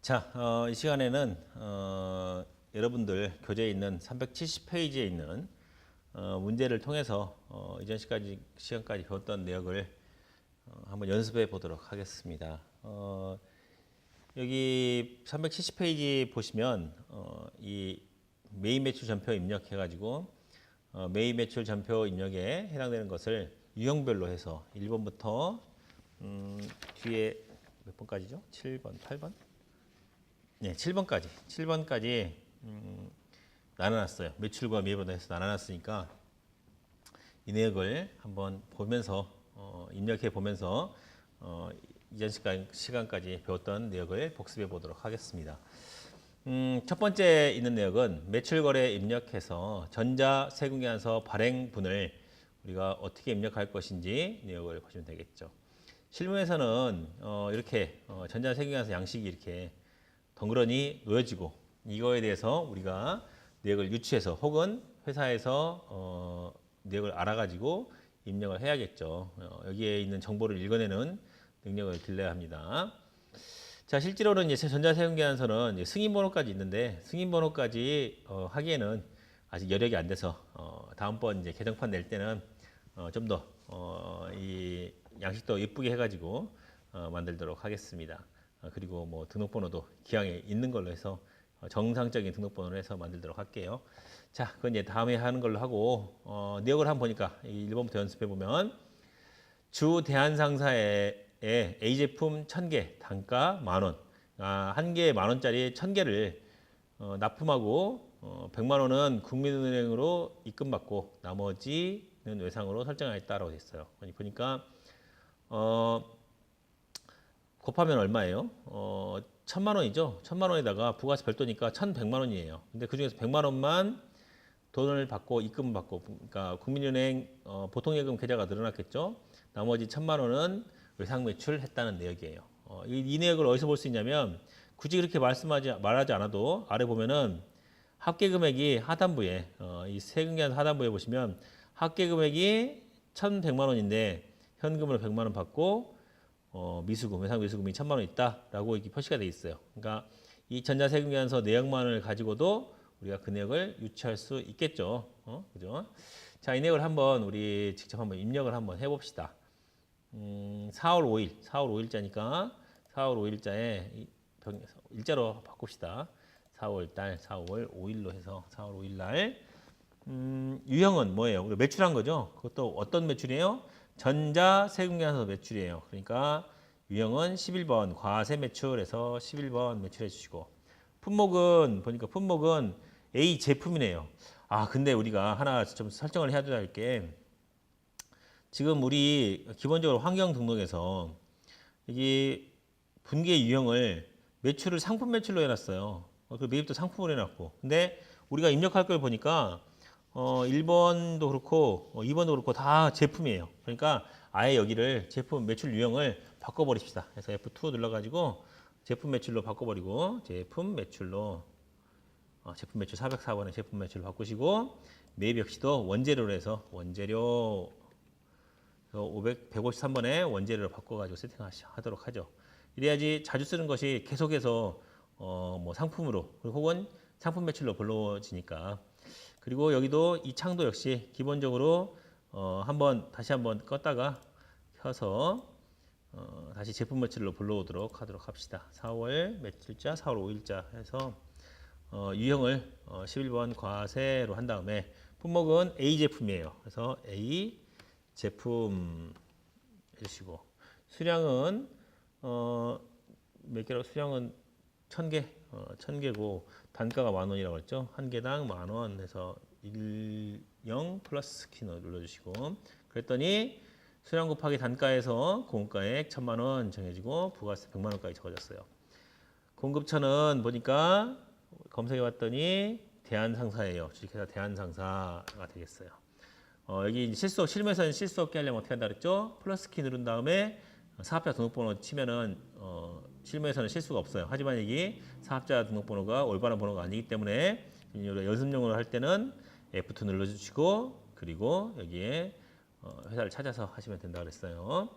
자, 이 시간에는 여러분들 교재에 있는 370페이지에 있는 문제를 통해서 이전 시간까지 배웠던 내역을 한번 연습해 보도록 하겠습니다. 여기 370페이지 보시면 이 메인 매출 전표 입력해가지고 메인 매출 전표 입력에 해당되는 것을 유형별로 해서 1번부터 뒤에 몇 번까지죠? 7번, 8번? 네, 7번까지 나눠놨어요. 매출과 매입으로 해서 나눠놨으니까 이 내역을 한번 보면서 입력해 보면서 이전 시간까지 배웠던 내역을 복습해 보도록 하겠습니다. 첫 번째 있는 내역은 매출거래 입력해서 전자세금계산서 발행분을 우리가 어떻게 입력할 것인지 내역을 보시면 되겠죠. 실무에서는 이렇게 전자세금계산서 양식이 이렇게 덩그러니 놓여지고 이거에 대해서 우리가 내역을 유추해서 혹은 회사에서 내역을 알아가지고 입력을 해야겠죠. 여기에 있는 정보를 읽어내는 능력을 길러야 합니다. 자, 실제로는 이제 전자세금계산서는 승인번호까지 있는데 승인번호까지 하기에는 아직 여력이 안 돼서 다음번 이제 개정판 낼 때는 좀 더 이 양식도 예쁘게 해가지고 만들도록 하겠습니다. 그리고 뭐 등록번호도 기왕에 있는 걸로 해서 정상적인 등록번호를 해서 만들도록 할게요. 자, 그건 이제 다음에 하는 걸로 하고 내역을 한번 보니까 1번부터 연습해 보면 주 대한상사에 A제품 1000개 단가 만원, 한 개에 만원짜리 1000개를 납품하고 100만 원은 국민은행으로 입금받고 나머지는 외상으로 설정하였다라고 했어요. 보니까 곱하면 얼마예요? 1000만 원이죠. 1000만 원에다가 부가세 별도니까 1100만 원이에요. 근데 그 중에서 100만 원만 돈을 받고 입금 받고, 그러니까 국민은행 보통예금 계좌가 늘어났겠죠. 나머지 1000만 원은 외상 매출했다는 내역이에요. 이 내역을 어디서 볼 수 있냐면 굳이 그렇게 말하지 않아도 아래 보면은 합계금액이 하단부에 이 세금계산 하단부에 보시면 합계금액이 1100만 원인데 현금으로 100만 원 받고 미수금, 외상 미수금이 1000만 원 있다라고 이렇게 표시가 돼 있어요. 그러니까 이 전자세금계산서 내역만을 가지고도 우리가 그 내역을 유추할 수 있겠죠. 그죠? 자, 이 내역을 한번 우리 직접 한번 입력을 한번 해봅시다. 4월 5일자니까 4월 5일자에 일자로 바꿉시다. 4월 5일로 해서 4월 5일 날 유형은 뭐예요? 우리 매출한 거죠. 그것도 어떤 매출이에요? 전자세금계산서 매출이에요. 그러니까 유형은 11번 과세 매출에서 11번 매출해 주시고 품목은 보니까 품목은 A 제품이네요. 근데 우리가 하나 좀 설정을 해야 될 게 지금 우리 기본적으로 환경 등록에서 이게 분기의 유형을 매출을 상품 매출로 해놨어요. 그 매입도 상품으로 해놨고. 근데 우리가 입력할 걸 보니까 1번도 그렇고 2번도 그렇고 다 제품이에요. 그러니까 아예 여기를 제품 매출 유형을 바꿔버립시다. 그래서 F2 눌러가지고 제품 매출로 바꿔버리고 제품 매출로 제품 매출 404번에 제품 매출로 바꾸시고 매입 역시도 원재료로 해서 원재료 153번에 원재료로 바꿔가지고 세팅하도록 하죠. 이래야지 자주 쓰는 것이 계속해서 뭐 상품으로 혹은 상품 매출로 불러지니까. 그리고 여기도 이 창도 역시 기본적으로 다시 한번 껐다가 켜서 다시 제품 매출로 불러오도록 하도록 합시다. 4월 며칠자, 4월 5일자 해서 유형을 11번 과세로 한 다음에 품목은 A 제품이에요. 그래서 A 제품 해주시고 수량은 몇 개라고? 수량은 1000개, 1000개고 단가가 만원이라고 했죠. 한 개당 만원 해서 10 플러스 키 눌러주시고 그랬더니 수량 곱하기 단가에서 공급가액 1000만 원 정해지고 부가세 100만 원까지 적어졌어요. 공급처는 보니까 검색해 봤더니 대한상사예요. 주식회사 대한상사가 되겠어요. 여기 실무에서는 실수 없게 하려면 어떻게 한다 그랬죠? 플러스 키 누른 다음에 사업자 등록번호 치면은 실무에서는 실수가 없어요. 하지만 여기 사업자 등록번호가 올바른 번호가 아니기 때문에 연습용으로 할 때는 F2 눌러주시고 그리고 여기에 회사를 찾아서 하시면 된다 그랬어요.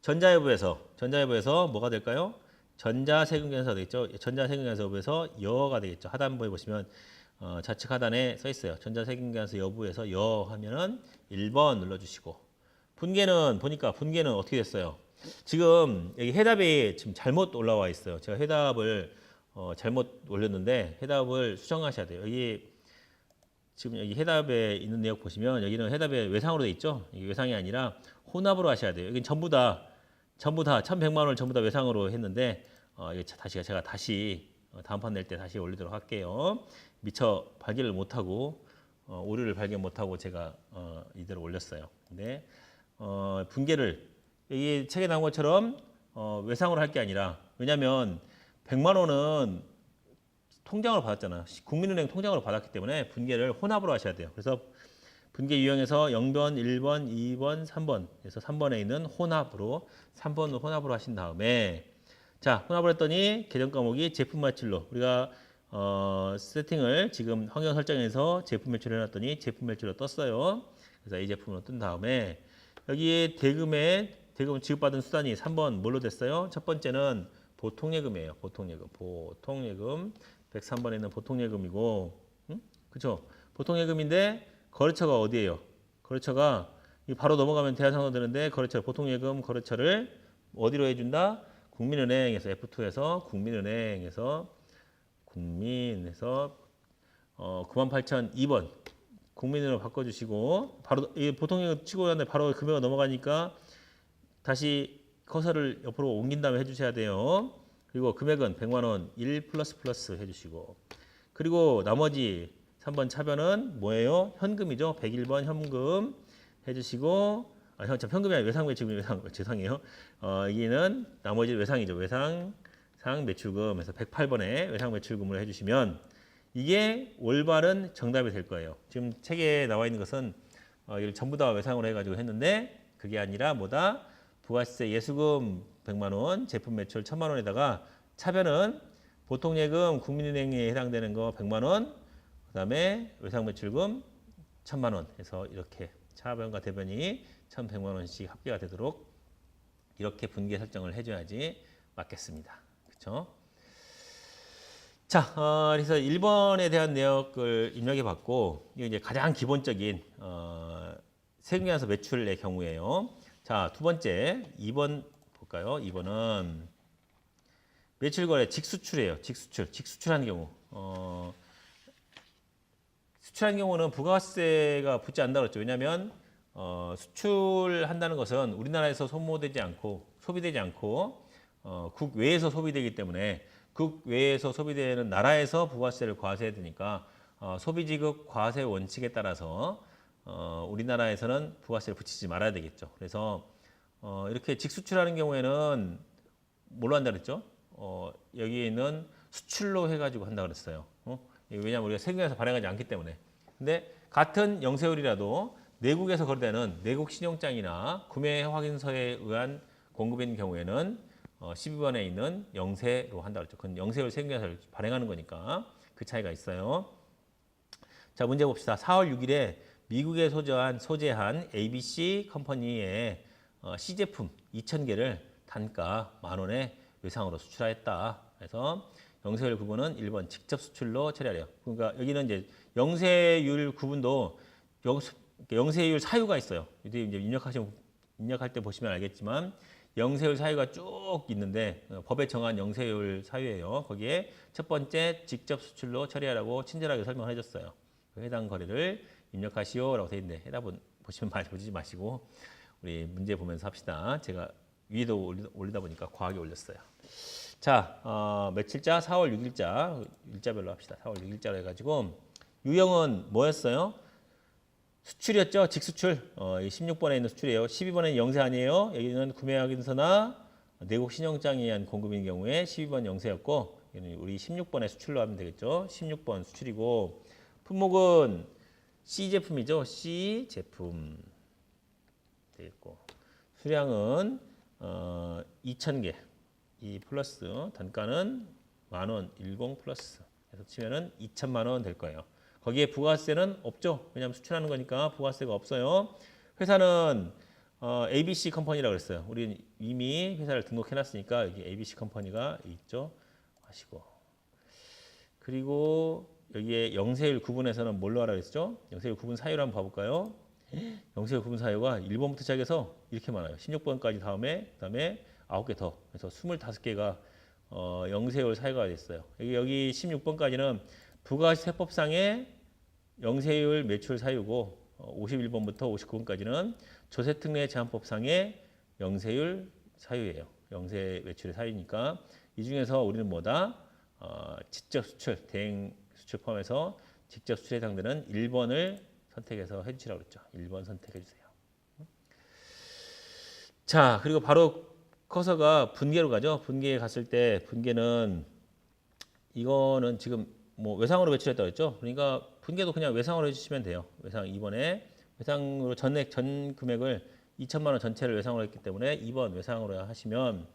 전자회부에서 뭐가 될까요? 전자세금계산서 되겠죠. 전자세금계산서에서 여가 되겠죠. 하단부에 보시면 좌측 하단에 써 있어요. 전자세금계산서 여부에서 여 하면은 1번 눌러주시고 분계는 보니까 분계는 어떻게 됐어요? 지금 여기 해답이 지금 잘못 올라와 있어요. 제가 해답을 잘못 올렸는데 해답을 수정하셔야 돼요. 여기 지금 여기 해답에 있는 내용 보시면 여기는 해답에 외상으로 돼 있죠. 이게 외상이 아니라 혼합으로 하셔야 돼요. 여기 전부 다 1,100만 원을 전부 다 외상으로 했는데 이게 제가 다시 다음 판 낼 때 다시 올리도록 할게요. 미처 발견을 못하고 오류를 발견 못하고 제가 이대로 올렸어요. 근데 분계를 여기 책에 나온 것처럼 외상으로 할 게 아니라 왜냐하면 100만 원은 통장으로 받았잖아. 국민은행 통장으로 받았기 때문에 분계를 혼합으로 하셔야 돼요. 그래서 분계 유형에서 0번, 1번, 2번, 3번. 그래서 3번에 있는 혼합으로 3번으로 혼합으로 하신 다음에 자, 혼합을 했더니 계정 과목이 제품 매출로 우리가 세팅을 지금 환경 설정에서 제품 매출을 해놨더니 제품 매출로 떴어요. 그래서 이 제품으로 뜬 다음에 여기에 대금 지급받은 수단이 3번 뭘로 됐어요? 첫 번째는 보통예금이에요. 보통예금 103번에 있는 보통예금이고, 그렇죠? 보통예금인데 거래처가 어디예요? 거래처가 바로 넘어가면 대한상도 되는데 거래처 보통예금 거래처를 어디로 해준다? 국민은행에서 F2에서 국민에서 98,002번 국민으로 바꿔주시고 바로 이 보통예금 치고 나는데 바로 금액가 넘어가니까 다시 커서를 옆으로 옮긴 다음에 해주셔야 돼요. 그리고 금액은 100만 원 1 플러스 해주시고 그리고 나머지 3번 차변은 뭐예요? 현금이죠. 101번 현금 해주시고 현금이 아니라 외상 매출금 죄송해요. 여기는 나머지 외상이죠. 외상 매출금에서 108번에 외상 매출금을 해주시면 이게 올바른 정답이 될 거예요. 지금 책에 나와 있는 것은 이걸 전부 다 외상으로 해가지고 했는데 그게 아니라 뭐다? 부가세 예수금 100만 원, 제품 매출 1,000만 원에다가 차변은 보통예금 국민은행에 해당되는 거 100만 원, 그다음에 외상 매출금 1,000만 원 해서 이렇게 차변과 대변이 1,100만 원씩 합계가 되도록 이렇게 분계 설정을 해줘야지 맞겠습니다. 그렇죠? 자, 그래서 1번에 대한 내역을 입력해 봤고 이게 이제 가장 기본적인 세금계산서 매출의 경우예요. 자, 두 번째 2번 볼까요? 2번은 매출거래 직수출이에요. 직수출하는 경우. 수출하는 경우는 부가세가 붙지 않는다고 그랬죠. 왜냐하면 수출한다는 것은 우리나라에서 소모되지 않고 소비되지 않고 국외에서 소비되기 때문에 국외에서 소비되는 나라에서 부가세를 과세해야 되니까 소비지급 과세 원칙에 따라서 우리나라에서는 부가세를 붙이지 말아야 되겠죠. 그래서 이렇게 직수출하는 경우에는 뭘로 한다 그랬죠? 여기에 있는 수출로 해가지고 한다 그랬어요. 왜냐하면 우리가 세금에서 발행하지 않기 때문에. 근데 같은 영세율이라도 내국에서 거래되는 내국 신용장이나 구매 확인서에 의한 공급인 경우에는 12번에 있는 영세로 한다 그랬죠. 그건 영세율 세금계산서를 발행하는 거니까 그 차이가 있어요. 자, 문제 봅시다. 4월 6일에 미국에 소재한 ABC 컴퍼니의 C제품 2,000개를 단가 10,000원에 외상으로 수출하였다. 그래서 영세율 구분은 1번 직접 수출로 처리하래요. 그러니까 여기는 이제 영세율 구분도 영세율 사유가 있어요. 이제 입력할 때 보시면 알겠지만 영세율 사유가 쭉 있는데 법에 정한 영세율 사유예요. 거기에 첫 번째 직접 수출로 처리하라고 친절하게 설명을 해줬어요. 해당 거래를 입력하시오라고 되어 있는데 해답은 보시면 보지 마시고 우리 문제 보면서 합시다. 제가 위에도 올리다 보니까 과하게 올렸어요. 자, 며칠자 4월 6일자 일자별로 합시다. 4월 6일자로 해가지고 유형은 뭐였어요? 수출이었죠. 직수출. 16번에 있는 수출이에요. 12번에는 영세 아니에요. 여기는 구매 확인서나 내국 신용장에 의한 공급인 경우에 12번 영세였고 우리 16번에 수출로 하면 되겠죠. 16번 수출이고 품목은 C 제품이죠. C 제품 되겠고 수량은 2,000개. 이 플러스 단가는 10,000원 10 플러스 해서 치면은 2,000만 원 될 거예요. 거기에 부가세는 없죠. 왜냐하면 수출하는 거니까 부가세가 없어요. 회사는 ABC 컴퍼니라고 그랬어요. 우리는 이미 회사를 등록해놨으니까 여기 ABC 컴퍼니가 있죠. 하시고 그리고 여기에 영세율 구분에서는 뭘로 하라 그랬죠? 영세율 구분 사유를 한번 봐볼까요? 영세율 구분 사유가 1번부터 시작해서 이렇게 많아요. 16번까지 그다음에 9개 더. 그래서 25개가 영세율 사유가 됐어요. 여기 16번까지는 부가세법상의 영세율 매출 사유고 51번부터 59번까지는 조세특례 제한법상의 영세율 사유예요. 영세 매출의 사유니까 이 중에서 우리는 뭐다? 직접 수출, 대행 수출 포함해서 직접 수출에 해당되는 1번을 선택해서 해주시라고 그랬죠. 1번 선택해 주세요. 자, 그리고 바로 커서가 분계로 가죠. 분계에 갔을 때 분계는 이거는 지금 뭐 외상으로 매출했다고 했죠. 그러니까 분계도 그냥 외상으로 해주시면 돼요. 외상 2번에 외상으로 전액 전 금액을 2천만 원 전체를 외상으로 했기 때문에 2번 외상으로 하시면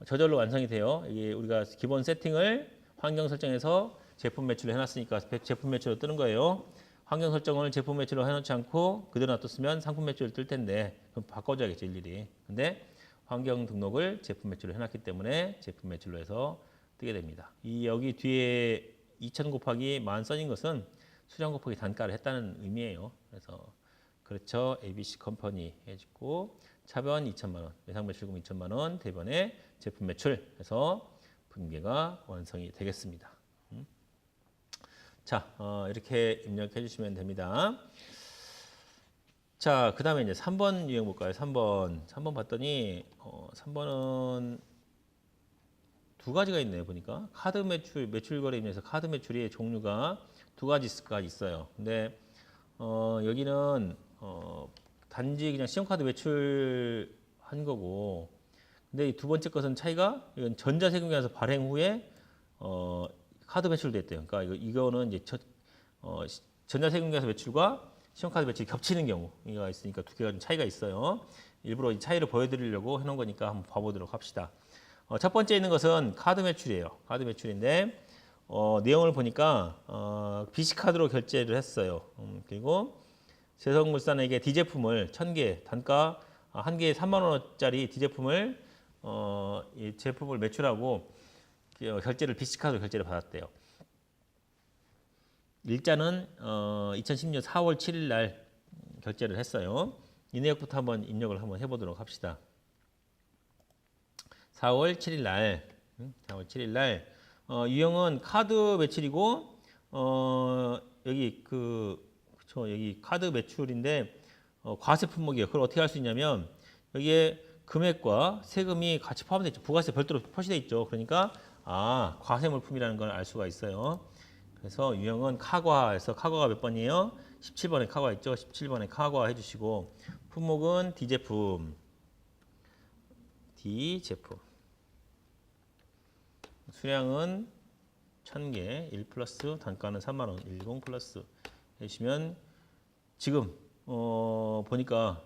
저절로 완성이 돼요. 이게 우리가 기본 세팅을 환경 설정해서 제품 매출로 해놨으니까 제품 매출로 뜨는 거예요. 환경 설정을 제품 매출로 해놓지 않고 그대로 놔뒀으면 상품 매출로 뜰 텐데 그럼 바꿔줘야겠죠 일일이. 근데 환경 등록을 제품 매출로 해놨기 때문에 제품 매출로 해서 뜨게 됩니다. 이 여기 뒤에 2,000 곱하기 10,000 써진 것은 수량 곱하기 단가를 했다는 의미예요. 그래서 그렇죠. ABC 컴퍼니 해주고 차변 2천만 원, 외상 매출금 2천만 원, 대변에 제품 매출 해서 분계가 완성이 되겠습니다. 자, 이렇게 입력해 주시면 됩니다. 자, 그 다음에 이제 3번 유형 볼까요? 3번 봤더니 3번은 두 가지가 있네요. 보니까 카드 매출 거래 입력에서 카드 매출이 종류가 두 가지가 있어요. 근데 여기는 단지 그냥 신용카드 매출한 거고, 근데 이 두 번째 것은 차이가 이건 전자세금계에서 발행 후에 카드 매출됐대요. 그러니까 이거는 이제 전자세금계에서 매출과 신용카드 매출이 겹치는 경우가 있으니까 두 개가 좀 차이가 있어요. 일부러 이 차이를 보여드리려고 해놓은 거니까 한번 봐보도록 합시다. 첫 번째 있는 것은 카드 매출이에요. 카드 매출인데 내용을 보니까 BC카드로 결제를 했어요. 그리고 세성물산에게 D제품을 1,000개 단가 한 개에 3만 원짜리 D제품을 이 제품을 매출하고 결제를 BC카드로 결제를 받았대요. 일자는 2010년 4월 7일 날 결제를 했어요. 이 내역부터 한번 입력을 한번 해보도록 합시다. 4월 7일 날 유형은 카드 매출이고 여기 여기 카드 매출인데 과세 품목이에요. 그걸 어떻게 할 수 있냐면 여기에 금액과 세금이 같이 포함되어 있죠. 부가세 별도로 표시되어 있죠. 그러니까 과세 물품이라는 걸 알 수가 있어요. 그래서 유형은 카과에서 카과가 몇 번이에요? 17번에 카과 있죠. 17번에 카과 해주시고 품목은 D제품 수량은 1,000개 1 플러스 단가는 3만 원 10 플러스 해주시면 지금 보니까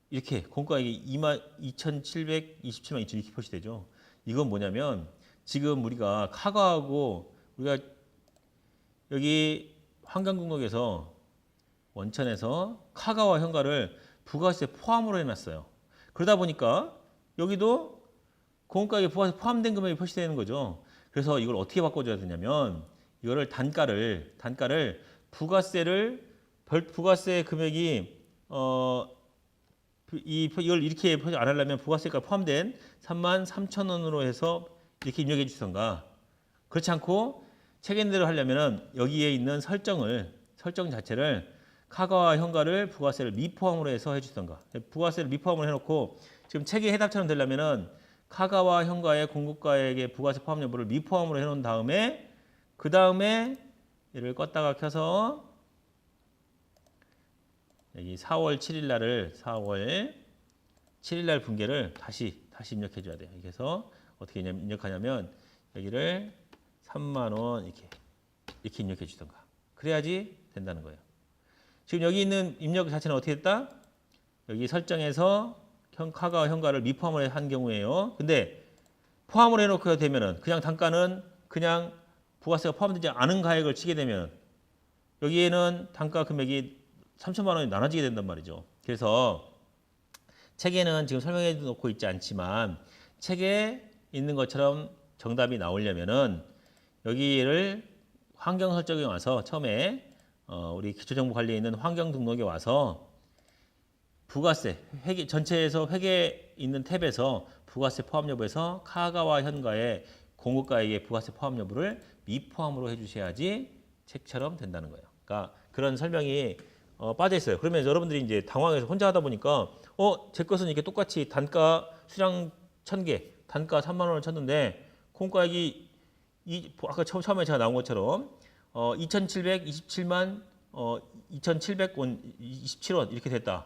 이렇게 공가액이 22,727만 2천 이렇게 표시되죠. 이건 뭐냐면 지금 우리가 카과하고 우리가 여기 환경등록에서 원천에서 카과와 현가를 부가세 포함으로 해놨어요. 그러다 보니까 여기도 공가액에 부가세 포함된 금액이 표시되는 거죠. 그래서 이걸 어떻게 바꿔줘야 되냐면 이거를 단가를 부가세 금액이 이걸 이렇게 안 하려면 부가세가 포함된 33,000원으로 해서 이렇게 입력해 주던가, 그렇지 않고 책임대로 하려면은 여기에 있는 설정 자체를 카과와 현가를 부가세를 미포함으로 해서 해주던가, 부가세를 미포함으로 해놓고 지금 책의 해답처럼 되려면은 카과와 현가의 공급가액의 부가세 포함 여부를 미포함으로 해놓은 다음에 그 다음에 얘를 껐다가 켜서 여기 4월 7일 날 분계를 다시 입력해 줘야 돼요. 그래서 어떻게 입력하냐면 여기를 3만 원 이렇게 입력해 주던가, 그래야지 된다는 거예요. 지금 여기 있는 입력 자체는 어떻게 했다? 여기 설정에서 카과 현가를 미포함을 한 경우에요. 근데 포함을 해놓고 되면은 그냥 단가는 그냥 부가세가 포함되지 않은 가액을 치게 되면 여기에는 단가 금액이 3천만 원이 나눠지게 된단 말이죠. 그래서 책에는 지금 설명해 놓고 있지 않지만 책에 있는 것처럼 정답이 나오려면은 여기를 환경 설정에 와서 처음에 우리 기초정보관리에 있는 환경 등록에 와서 부가세 회계 전체에서 회계 있는 탭에서 부가세 포함 여부에서 카가와 현가의 공급가액의 부가세 포함 여부를 미포함으로 해주셔야지 책처럼 된다는 거예요. 그러니까 그런 설명이 빠져 있어요. 그러면 여러분들이 이제 당황해서 혼자 하다 보니까 제 것은 이렇게 똑같이 단가 수량 1000개, 단가 3만 원을 쳤는데 공과액이 아까 처음에 제가 나온 것처럼 2,727만 2,700원 27원 이렇게 됐다.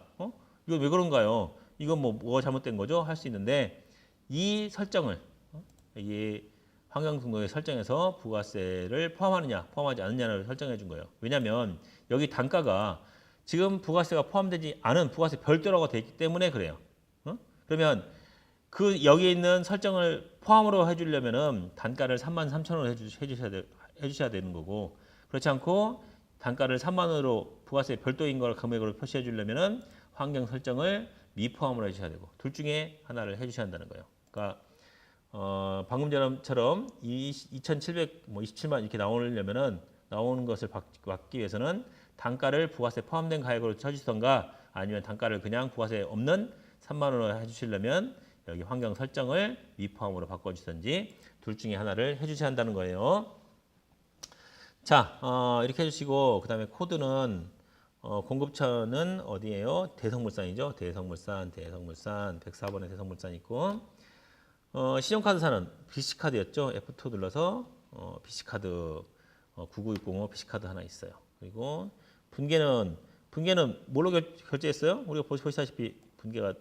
이거 왜 그런가요? 이건 뭐가 잘못된 거죠? 할 수 있는데 이 설정을 이 환경 등록에 설정해서 부가세를 포함하느냐, 포함하지 않느냐를 설정해 준 거예요. 왜냐하면 여기 단가가 지금 부가세가 포함되지 않은 부가세 별도라고 되어 있기 때문에 그래요. 그러면 그 여기 있는 설정을 포함으로 해주려면은 단가를 33,000원으로 해주셔야 되는 거고 그렇지 않고 단가를 3만 원으로 부가세 별도인 걸 금액으로 표시해 주려면은 환경 설정을 미포함으로 해주셔야 되고 둘 중에 하나를 해주셔야 한다는 거예요. 그러니까 방금처럼 2,727만 이렇게 나오려면은 나오는 것을 받기 위해서는 단가를 부가세 포함된 가액으로 쳐주시던가 아니면 단가를 그냥 부가세 없는 3만 원으로 해주시려면 여기 환경 설정을 미포함으로 바꿔주든지 둘 중에 하나를 해주셔야 한다는 거예요. 자, 이렇게 해주시고 그 다음에 코드는 공급처는 어디예요? 대성물산이죠. 대성물산 104번에 대성물산 있고 신용카드사는 BC카드였죠. F2 눌러서 BC카드 99605 BC카드 하나 있어요. 그리고 분계는 뭘로 결제했어요? 우리가 보시다시피 분계가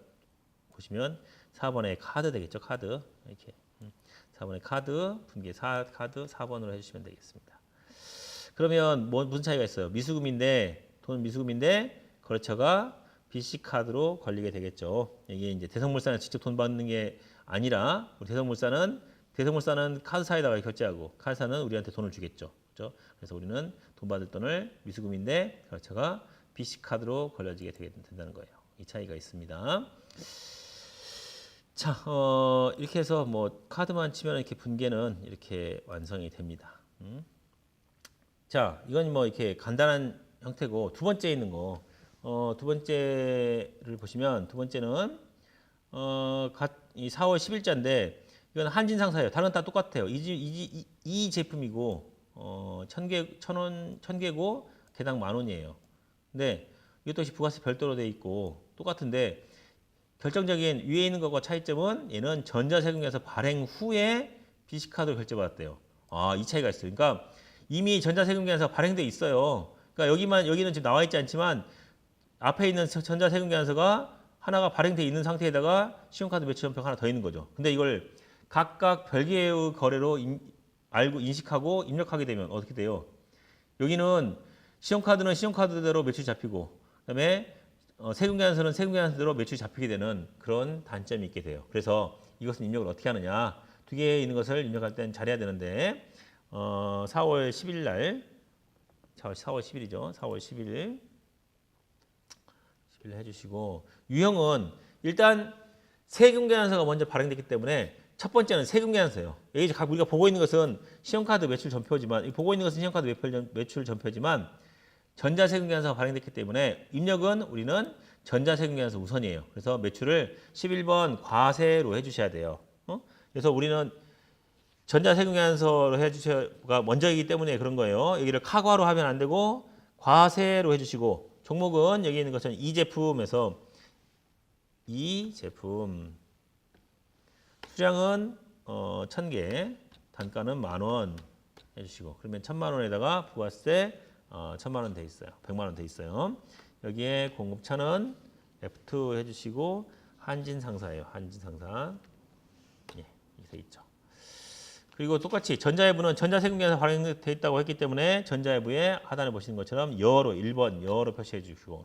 보시면 4번에 카드 되겠죠. 카드 이렇게 4번에 카드 분계 카드 4번으로 해주시면 되겠습니다. 그러면 무슨 차이가 있어요? 돈 미수금인데 거래처가 BC카드로 걸리게 되겠죠. 이게 이제 대성물산에 직접 돈 받는 게 아니라 우리 대성물산은 카드사에다가 결제하고 카드사는 우리한테 돈을 주겠죠. 그렇죠? 그래서 우리는 돈 받을 돈을 미수금인데 거래처가 BC카드로 걸려지게 된다는 거예요. 이 차이가 있습니다. 자, 이렇게 해서 카드만 치면 이렇게 분계는 이렇게 완성이 됩니다. 자, 이건 이렇게 간단한 형태고 두 번째 있는 거, 두 번째를 보시면 두 번째는 이 4월 10일자인데 이건 한진상사예요. 다른 다 똑같아요. 이 제품이고 1,000개고 개당 10,000원이에요. 근데 이것도 역시 부가세 별도로 돼 있고 똑같은데 결정적인 위에 있는 것과 차이점은 얘는 전자세금에서 발행 후에 BC카드로 결제받았대요. 이 차이가 있어요. 그러니까 이미 전자세금계산서 발행돼 있어요. 그러니까 여기는 지금 나와 있지 않지만 앞에 있는 전자세금계산서가 하나가 발행돼 있는 상태에다가 신용카드 매출 전표가 하나 더 있는 거죠. 근데 이걸 각각 별개의 거래로 인식하고 입력하게 되면 어떻게 돼요? 여기는 신용카드는 신용카드대로 매출이 잡히고 그다음에 세금계산서는 세금계산서대로 매출이 잡히게 되는 그런 단점이 있게 돼요. 그래서 이것은 입력을 어떻게 하느냐? 두 개 있는 것을 입력할 때는 잘해야 되는데 4월 10일 날 4월 10일이죠. 4월 10일 해주시고 유형은 일단 세금계산서가 먼저 발행됐기 때문에 첫 번째는 세금계산서예요. 여기 우리가 보고 있는 것은 신용카드 매출 전표지만 보고 있는 것은 신용카드 매출 전표지만 전자세금계산서가 발행됐기 때문에 입력은 우리는 전자세금계산서 우선이에요. 그래서 매출을 11번 과세로 해주셔야 돼요. 그래서 우리는 전자세금계산서로 해주셔가 먼저이기 때문에 그런 거예요. 여기를 카과로 하면 안 되고 과세로 해주시고 종목은 여기 있는 것처럼 이 제품에서 이 제품 수량은 1,000개 단가는 10,000원 해주시고 그러면 1,000,000원에다가 부가세 1,000,000원 돼 있어요. 100만원 돼 있어요. 여기에 공급처는 F2 해주시고 한진상사예요. 한진상사 여기서 있죠. 그리고 똑같이 전자예부는 전자세금계산서 발행되어 있다고 했기 때문에 전자예부에 하단에 보시는 것처럼 여로 1번 여로 표시해 주시고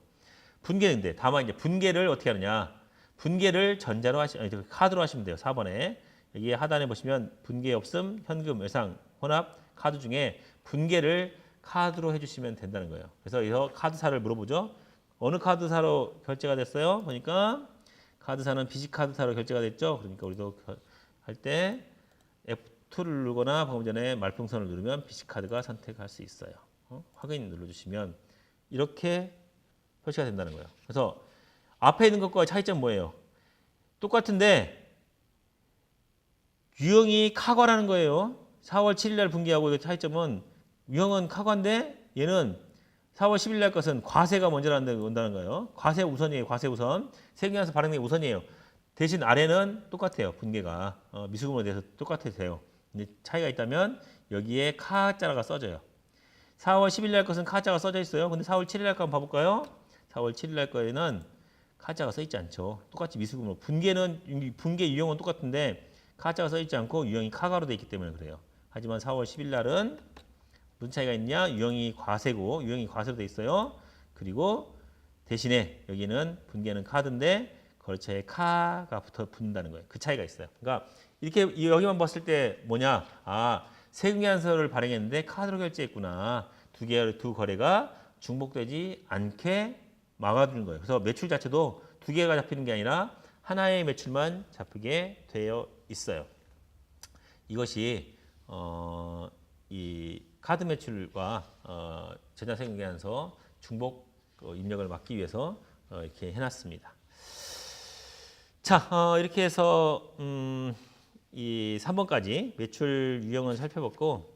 분계인데 다만 이제 분계를 어떻게 하느냐 분계를 카드로 하시면 돼요. 4번에 여기 하단에 보시면 분계 없음 현금 외상 혼합 카드 중에 분계를 카드로 해주시면 된다는 거예요. 그래서 여기서 카드사를 물어보죠. 어느 카드사로 결제가 됐어요? 보니까 카드사는 비씨카드사로 결제가 됐죠. 그러니까 우리도 할 때 F2를 누르거나 방금 전에 말풍선을 누르면 비씨카드가 선택할 수 있어요. 확인 눌러주시면 이렇게 표시가 된다는 거예요. 그래서 앞에 있는 것과 차이점 뭐예요? 똑같은데 유형이 카과라는 거예요. 4월 7일 날 분기하고 차이점은 유형은 카과인데 얘는 4월 10일 날 것은 과세가 먼저 온다는 거예요. 과세 우선이에요. 과세 우선. 세금계산서 발행이 우선이에요. 대신 아래는 똑같아요. 분계가. 미수금으로 대해서 똑같아요. 근데 차이가 있다면 여기에 카자가 써져요. 4월 10일 날 것은 카자가 써져 있어요. 근데 4월 7일 날 거 한번 봐볼까요? 4월 7일 날 거에는 카자가 써 있지 않죠. 똑같이 미수금으로. 분계 유형은 똑같은데 카자가 써 있지 않고 유형이 카가로 돼 있기 때문에 그래요. 하지만 4월 10일 날은 무슨 차이가 있냐? 유형이 과세고 유형이 과세로 돼 있어요. 그리고 대신에 여기는 분계는 카드인데 거래처에 카가 붙는다는 거예요. 그 차이가 있어요. 그러니까 이렇게 여기만 봤을 때 뭐냐? 아, 세금계산서를 발행했는데 카드로 결제했구나. 두 거래가 중복되지 않게 막아주는 거예요. 그래서 매출 자체도 두 개가 잡히는 게 아니라 하나의 매출만 잡히게 되어 있어요. 이것이 이 카드 매출과 전자세금계산서 중복 입력을 막기 위해서 이렇게 해놨습니다. 자, 이렇게 해서 이 3번까지 매출 유형을 살펴봤고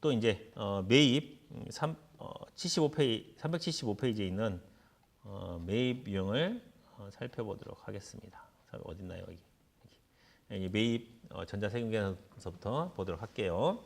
또 이제 매입 375페이지에 있는 매입 유형을 살펴보도록 하겠습니다. 어딨나요? 여기 매입 전자세금계산서부터 보도록 할게요.